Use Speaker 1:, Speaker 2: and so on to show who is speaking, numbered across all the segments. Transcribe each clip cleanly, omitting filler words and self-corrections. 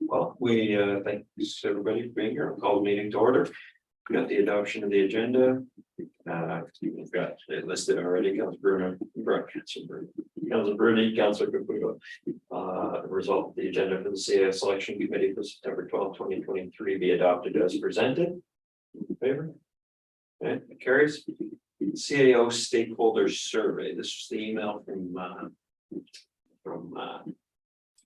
Speaker 1: Well, we thanks everybody for being here. I'll call the meeting to order. We got the adoption of the agenda. We've got it listed already. Council Bruno, Council Bruni, Council Caputo. The result of the agenda for the CAO selection committee for September 12, 2023 be adopted as presented. In favor? Okay, it carries. CAO stakeholder survey. This was the email from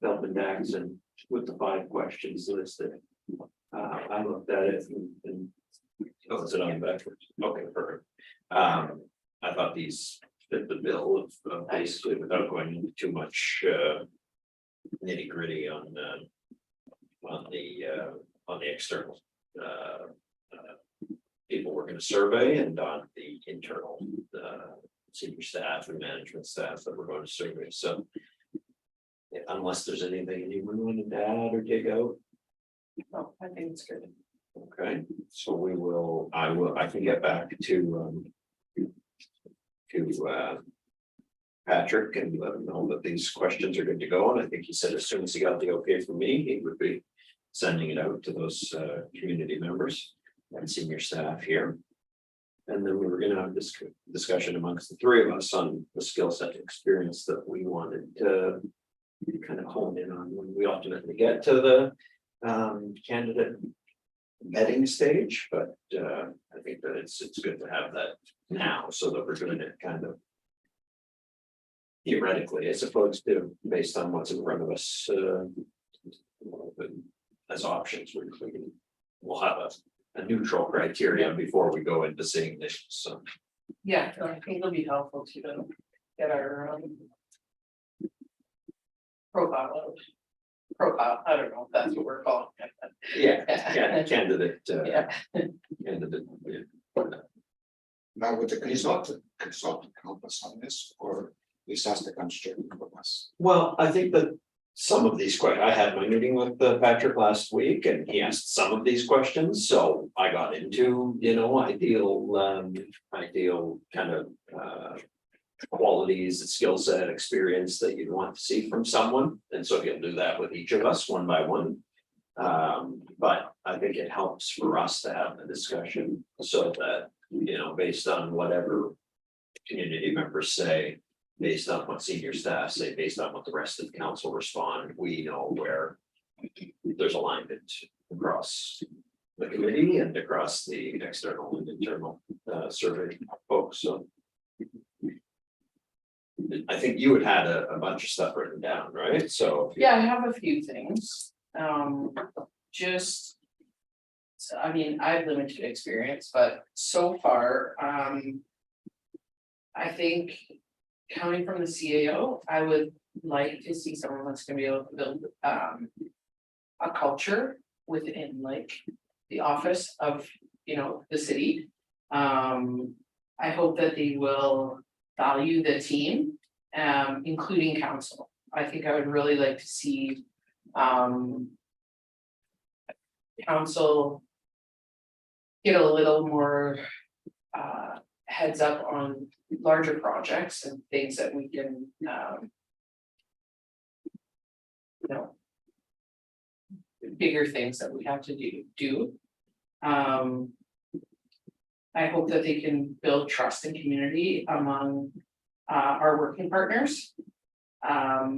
Speaker 1: Belton Dax with the 5 questions listed. I looked at it and oh, is it on backwards? Okay, perfect. I thought these fit the bill of basically without going into too much nitty gritty on the external people we're going to survey and on the internal senior staff and management staff that we're going to survey. So unless there's anything anyone wanted to add or take out.
Speaker 2: Oh, I think it's good.
Speaker 1: Okay, so I can get back to Patrick and let him know that these questions are good to go. And I think he said as soon as he got the okay from me, he would be sending it out to those community members and senior staff here. And then we were going to have this discussion amongst the 3 of us on the skill set experience that we wanted to kind of hone in on when we ultimately get to the candidate vetting stage. But I think that it's good to have that now so that we're doing it kind of theoretically as opposed to based on what's in front of us as options. We'll have a neutral criteria before we go into seeing this. So
Speaker 2: Yeah, I think it'll be helpful to get our profile, I don't know if that's what we're calling it.
Speaker 1: yeah, candidate.
Speaker 2: Yeah.
Speaker 1: Candidate.
Speaker 3: Now, would the consultant help us on this, or at least ask the constraint with us?
Speaker 1: Well, I think that some of these questions, I had my meeting with Patrick last week and he asked some of these questions. So I got into, ideal kind of qualities, skill set, experience that you'd want to see from someone. And so he'll do that with each of us one by one. But I think it helps for us to have the discussion so that, based on whatever community members say, based on what senior staff say, based on what the rest of the council respond, we know where there's alignment across the committee and across the external and internal survey folks. So I think you had a bunch of stuff written down, right? So
Speaker 2: Yeah, I have a few things. I mean, I have limited experience, but so far, I think coming from the CAO, I would like to see someone that's gonna be able to build a culture within like the office of, the city. I hope that they will value the team, including council. I think I would really like to see council get a little more heads up on larger projects and things that we can bigger things that we have to do. I hope that they can build trust and community among our working partners. I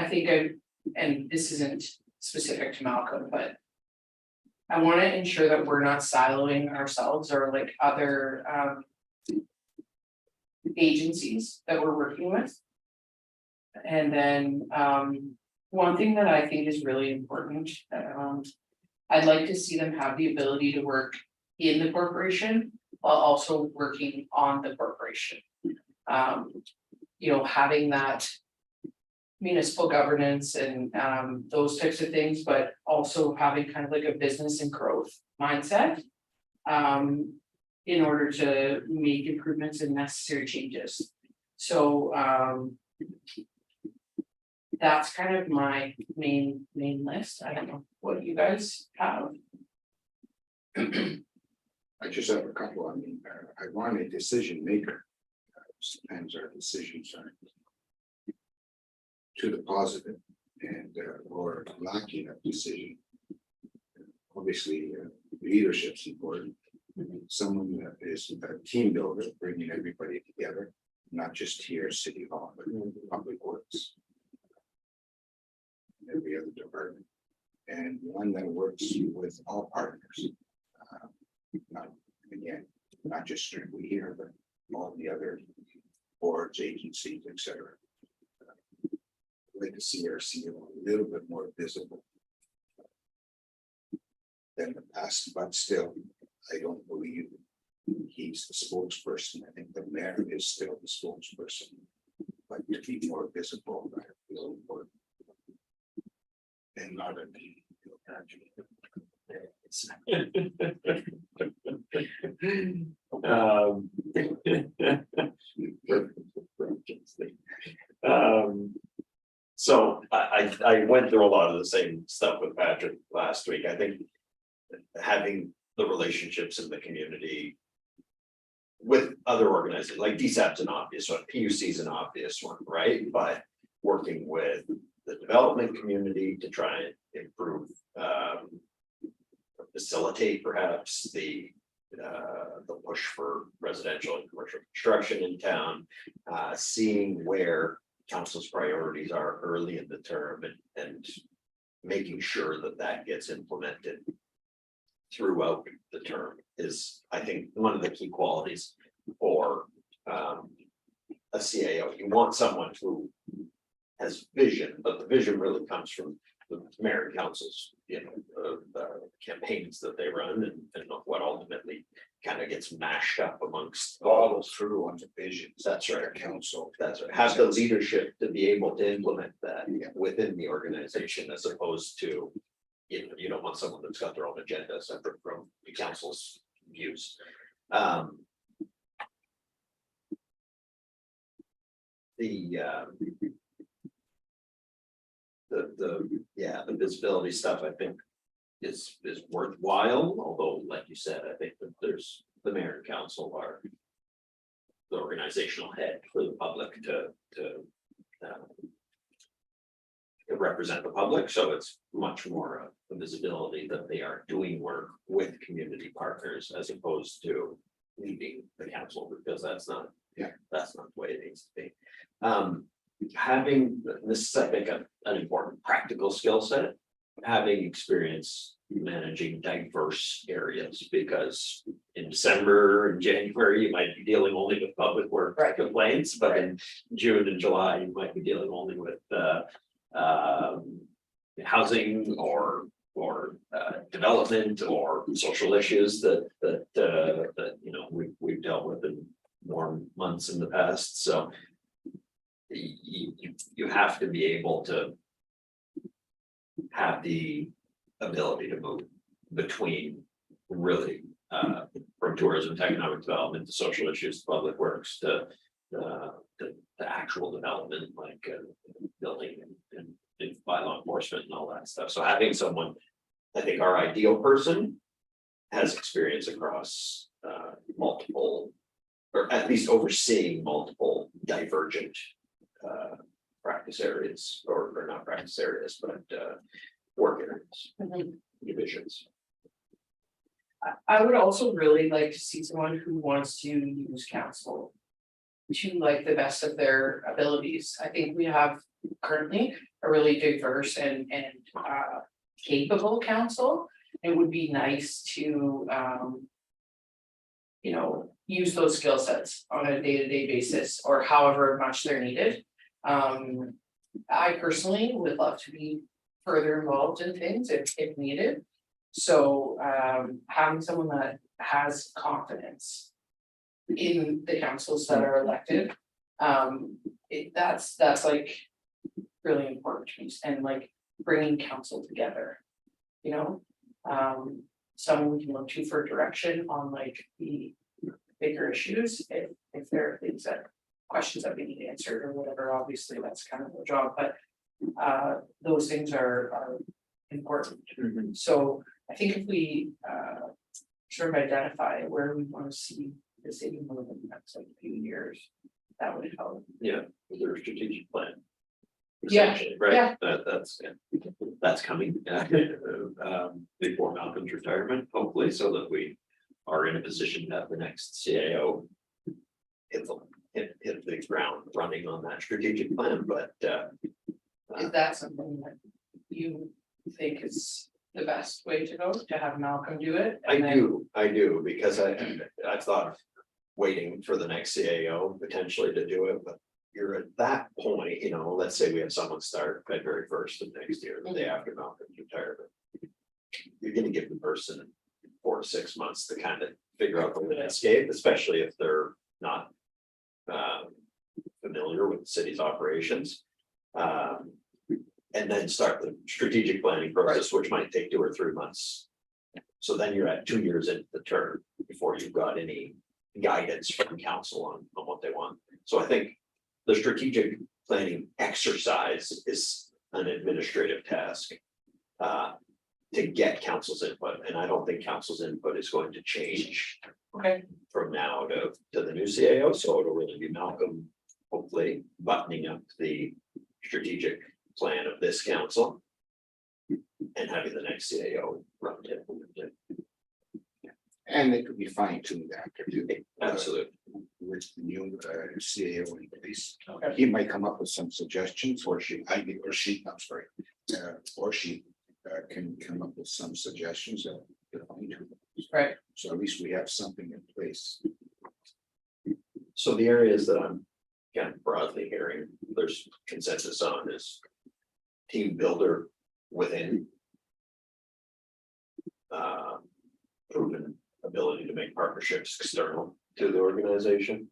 Speaker 2: think and this isn't specific to Malcolm, but I want to ensure that we're not siloing ourselves or like other agencies that we're working with. And then one thing that I think is really important, I'd like to see them have the ability to work in the corporation while also working on the corporation. Having that municipal governance and those types of things, but also having kind of like a business and growth mindset in order to make improvements and necessary changes. So that's kind of my main list. I don't know what you guys have.
Speaker 3: I just have a couple. I want a decision maker. Sometimes our decisions are to the positive, and or lacking of decision. Obviously, leadership's important. Someone that is a team builder, bringing everybody together, not just here, City Hall, but Public Works. Every other department, and one that works with all partners. Not, again, not just strictly here, but all the other boards, agencies, etc. I'd like to see our CEO a little bit more visible than the past, but still, I don't believe he's the spokesperson. I think the mayor is still the spokesperson, but to be more visible, I feel important. And not a
Speaker 1: So I went through a lot of the same stuff with Patrick last week. I think having the relationships in the community with other organizations, like DSAP's an obvious one, PUC's an obvious one, right? But working with the development community to try and improve, facilitate perhaps the push for residential and commercial construction in town, seeing where council's priorities are early in the term and making sure that that gets implemented throughout the term is, I think, one of the key qualities for a CAO. You want someone who has vision, but the vision really comes from the mayor and council's, campaigns that they run and what ultimately kind of gets mashed up amongst all
Speaker 3: follow through on the visions.
Speaker 1: That's right.
Speaker 3: Council.
Speaker 1: That's right. Have the leadership to be able to implement that
Speaker 3: Yeah.
Speaker 1: within the organization as opposed to, you don't want someone that's got their own agenda separate from the council's views. The visibility stuff, I think, is worthwhile, although, like you said, I think that there's the mayor and council are the organizational head for the public to represent the public, so it's much more of the visibility that they are doing work with community partners as opposed to leading the council, because that's not the way it needs to be. Having this is, I think, an important practical skill set, having experience managing diverse areas, because in December and January, you might be dealing only with public work complaints, but in June and July, you might be dealing only with housing or development or social issues that we've dealt with in more months in the past. So you have to be able to have the ability to move between really from tourism to economic development to social issues to public works to the actual development like building and bylaw enforcement and all that stuff. So having someone, I think our ideal person has experience across multiple, or at least overseeing multiple divergent practice areas, or not practice areas, but work areas, divisions.
Speaker 2: I would also really like to see someone who wants to use council to like the best of their abilities. I think we have currently a really diverse and capable council. It would be nice to use those skill sets on a day-to-day basis or however much they're needed. I personally would love to be further involved in things if needed. So having someone that has confidence in the councils that are elected, that's like really important to me, and like bringing council together, someone we can look to for direction on like the bigger issues if there are things questions that we need answered or whatever. Obviously that's kind of the job, but those things are important. So I think if we sort of identify where we want to see the city move in the next few years, that would help.
Speaker 1: Yeah, with their strategic plan.
Speaker 2: Yeah,
Speaker 1: essentially, right?
Speaker 2: yeah.
Speaker 1: That's coming, before Malcolm's retirement, hopefully, so that we are in a position to have the next CAO hit the ground running on that strategic plan, but,
Speaker 2: Is that something that you think is the best way to go, to have Malcolm do it?
Speaker 1: I
Speaker 2: and then-
Speaker 1: do, because I've thought of waiting for the next CAO potentially to do it, but you're at that point, you know, let's say we have someone start February 1st of next year, the day after Malcolm's retirement. You're gonna give the person 4 to 6 months to kind of figure out the landscape, especially if they're not familiar with the city's operations. And then start the strategic planning process, which might take 2 or 3 months. So then you're at 2 years into the term before you've got any guidance from council on what they want. So I think the strategic planning exercise is an administrative task. To get council's input, and I don't think council's input is going to change
Speaker 2: Okay,
Speaker 1: from now to the new CAO, so it'll really be Malcolm, hopefully buttoning up the strategic plan of this council. And having the next CAO run it.
Speaker 3: And it could be fine tuned after too.
Speaker 1: Absolutely.
Speaker 3: With the new CAO in place.
Speaker 2: okay,
Speaker 3: He might come up with some suggestions, or she, I'm sorry. Or she can come up with some suggestions that. we'll fine tune.
Speaker 2: right,
Speaker 3: So at least we have something in place.
Speaker 1: So the areas that I'm kind of broadly hearing, there's consensus on is. Team builder within. Proven ability to make partnerships external to the organization.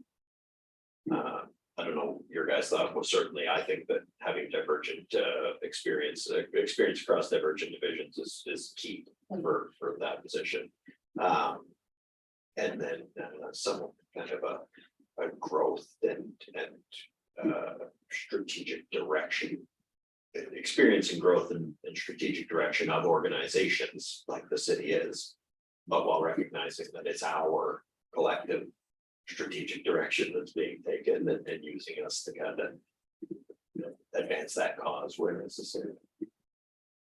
Speaker 1: I don't know, your guys' thought was certainly, I think that having divergent experience across divergent divisions is key for that position. And then some kind of a growth and strategic direction. Experience and growth and strategic direction of organizations like the city is. But while recognizing that it's our collective strategic direction that's being taken and using us to kind of. Advance that cause where necessary.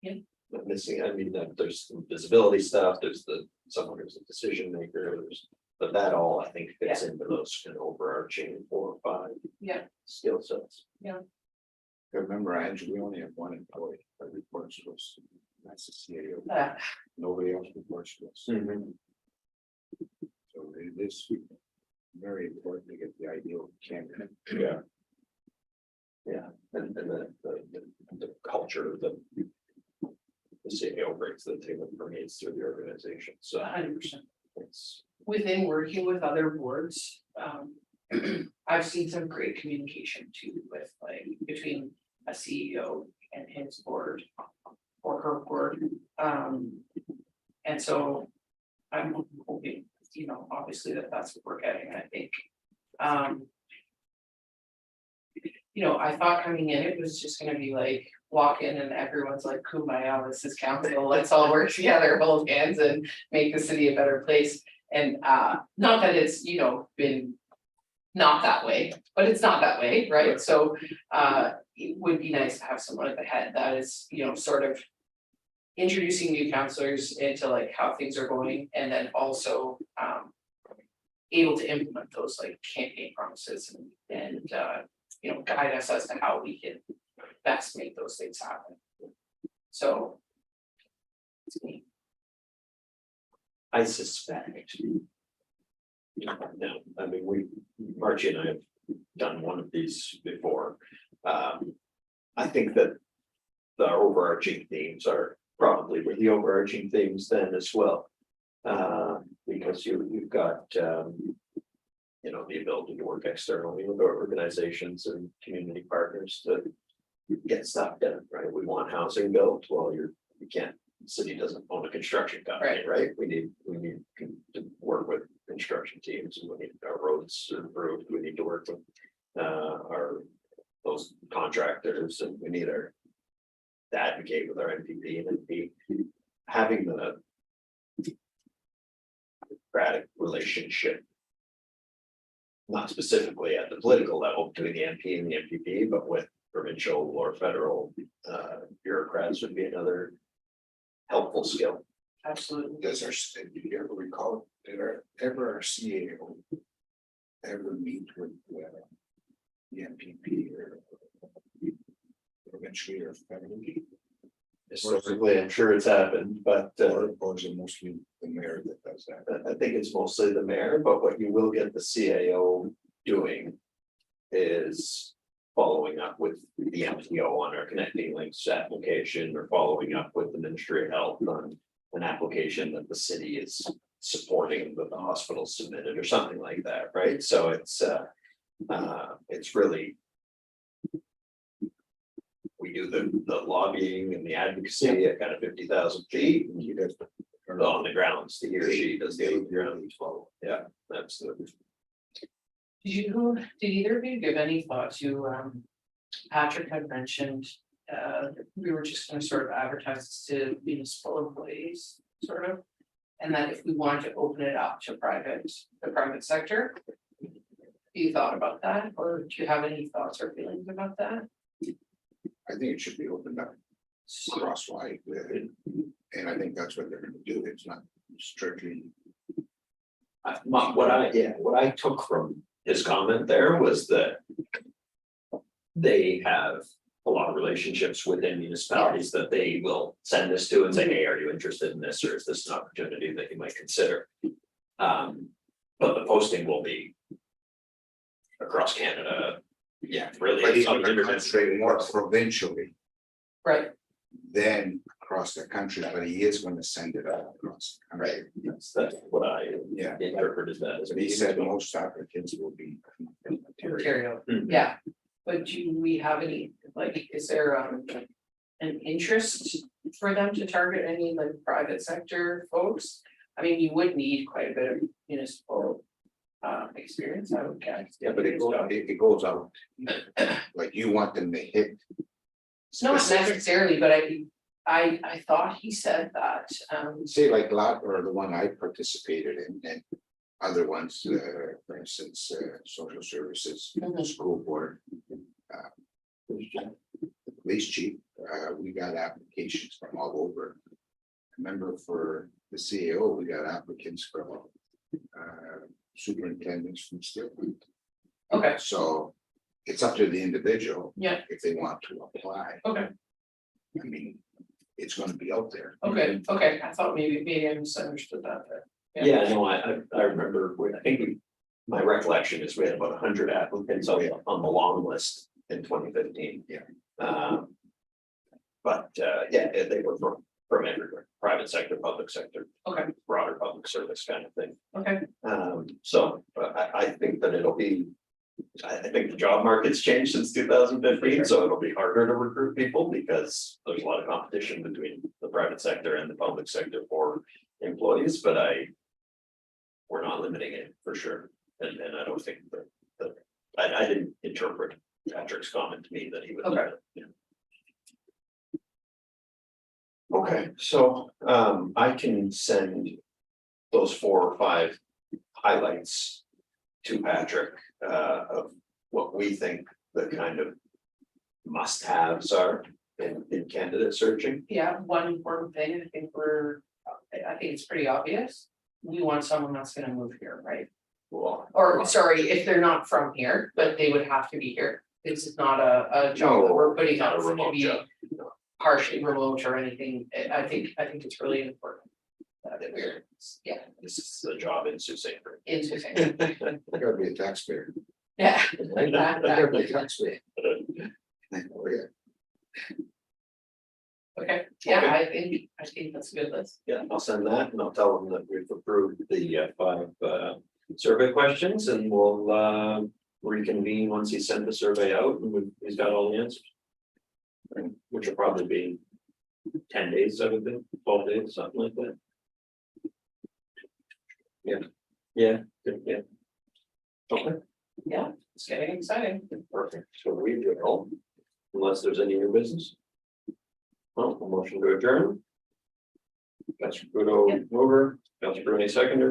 Speaker 2: Yeah.
Speaker 1: But missing, I mean, there's some visibility stuff, there's someone who's a decision maker, but that all, I think, fits into those kind of overarching 4 or 5.
Speaker 2: Yeah.
Speaker 1: Skill sets.
Speaker 3: Remember, Andrew, we only have one employee that reports to us. That's the CAO. Nobody else reports to us. So it is very important to get the ideal candidate.
Speaker 1: Yeah. Yeah, and the culture that. The CAO brings to the table permeates through the organization, so
Speaker 2: 100%.
Speaker 1: it's.
Speaker 2: Within working with other boards, I've seen some great communication too with like between a CEO and his board. Or her board, and so I'm hoping, you know, obviously that's what we're getting, I think. You know, I thought coming in, it was just gonna be like, walk in and everyone's like, kumbaya, this is council, let's all work together, hold hands and make the city a better place. And not that it's, you know, been not that way, but it's not that way, right? So it would be nice to have someone at the head that is, you know, sort of. Introducing new counselors into like how things are going, and then also able to implement those like campaign promises and you know, guide us as to how we can best make those things happen. So. It's me.
Speaker 1: I suspect. No, I mean, Margie and I have done one of these before. I think that the overarching themes are probably the overarching themes then as well. Because you've got, you know, the ability to work externally with organizations and community partners to get stuff done, right? We want housing built, well, you can't, the city doesn't own a construction company, right? We need to work with construction teams, and we need our roads improved, we need to work with those contractors, and we need to advocate with our NPP and NP. Having the democratic relationship, not specifically at the political level between the MP and the MPP, but with provincial or federal bureaucrats would be another helpful skill.
Speaker 2: Absolutely.
Speaker 3: Does our, do you ever recall, did our CAO ever meet with the MPP or provincially or federally?
Speaker 1: Historically, I'm sure it's happened, but
Speaker 3: Or is it mostly the mayor that does that?
Speaker 1: I think it's mostly the mayor, but what you will get the CAO doing is following up with the MTO on our connecting links application, or following up with the Ministry of Health on an application that the city is supporting that the hospital submitted or something like that, right? So it's really, we do the lobbying and the advocacy at kind of 50,000 feet, and you guys are on the grounds, he or she does the on the ground follow. Yeah, absolutely.
Speaker 2: Did either of you give any thought to, Patrick had mentioned, we were just gonna sort of advertise this to municipal employees, sort of. And that if we wanted to open it up to the private sector. You thought about that, or do you have any thoughts or feelings about that?
Speaker 3: I think it should be opened up crosswise, and I think that's what they're gonna do. It's not strictly.
Speaker 1: What I took from his comment there was that they have a lot of relationships within municipalities that they will send this to and say, hey, are you interested in this, or is this an opportunity that you might consider? But the posting will be across Canada. Yeah, really.
Speaker 3: But he's
Speaker 1: on the
Speaker 3: gonna
Speaker 1: internet.
Speaker 3: concentrate more provincially
Speaker 2: Right,
Speaker 3: than across the country, but he is gonna send it out across the country.
Speaker 1: That's what I
Speaker 3: Yeah,
Speaker 1: interpreted that as.
Speaker 3: but he said most applicants will be from Ontario.
Speaker 2: Ontario,
Speaker 1: Mhm.
Speaker 2: yeah, but do we have any, like, is there an interest for them to target any like private sector folks? I mean, you would need quite a bit of municipal experience, I would guess.
Speaker 3: Yeah, but it goes out, like you want them to hit.
Speaker 2: It's not
Speaker 3: specific-
Speaker 2: necessarily, but I thought he said that,
Speaker 3: Say like lot or the one I participated in and other ones, for instance, social services,
Speaker 2: Mhm.
Speaker 3: school board. Police chief, we got applications from all over. Remember for the CAO, we got applicants from superintendents from Stillwater.
Speaker 2: okay,
Speaker 3: So it's up to the individual.
Speaker 2: Yeah.
Speaker 3: If they want to apply.
Speaker 2: okay,
Speaker 3: I mean, it's gonna be out there.
Speaker 2: okay, I thought maybe I misunderstood that, but.
Speaker 1: Yeah, no, I remember, I think my recollection is we had about 100 applicants on the long list in 2015.
Speaker 3: Yeah.
Speaker 1: But they were from everywhere, private sector, public sector.
Speaker 2: Okay.
Speaker 1: Broader public service kind of thing.
Speaker 2: Okay,
Speaker 1: So I think that it'll be, I think the job market's changed since 2015, so it'll be harder to recruit people because there's a lot of competition between the private sector and the public sector for employees, but we're not limiting it for sure. And I don't think that I didn't interpret Patrick's comment to me that he would.
Speaker 2: Okay.
Speaker 1: Yeah. Okay, so I can send those 4 or 5 highlights to Patrick of what we think the kind of must-haves are in candidate searching.
Speaker 2: yeah, one important thing, I think it's pretty obvious. We want someone that's gonna move here, right?
Speaker 1: Well,
Speaker 2: Or sorry, if they're not from here, but they would have to be here. This is not a job that we're putting
Speaker 1: not
Speaker 2: up
Speaker 1: a
Speaker 2: to
Speaker 1: remote
Speaker 2: be
Speaker 1: job.
Speaker 2: partially remote or anything. I think it's really important. That we're, yeah,
Speaker 1: This is a job in Sault Ste. Marie.
Speaker 2: into things.
Speaker 3: I gotta be a taxpayer.
Speaker 2: Yeah,
Speaker 3: I gotta be a
Speaker 2: exactly.
Speaker 3: taxpayer. Oh, yeah.
Speaker 2: Okay, yeah, I think that's a good list.
Speaker 1: Yeah, I'll send that and I'll tell them that we've approved the 5 survey questions, and we'll reconvene once he sent the survey out and he's got all the answers. Which will probably be 10 days, I would think, 12 days, something like that. Yeah, good, yeah. Okay,
Speaker 2: Yeah, it's getting exciting.
Speaker 1: perfect. So we will, unless there's any new business. Well, a motion to adjourn. Councilor Pluto mover, Councilor Bruni seconder,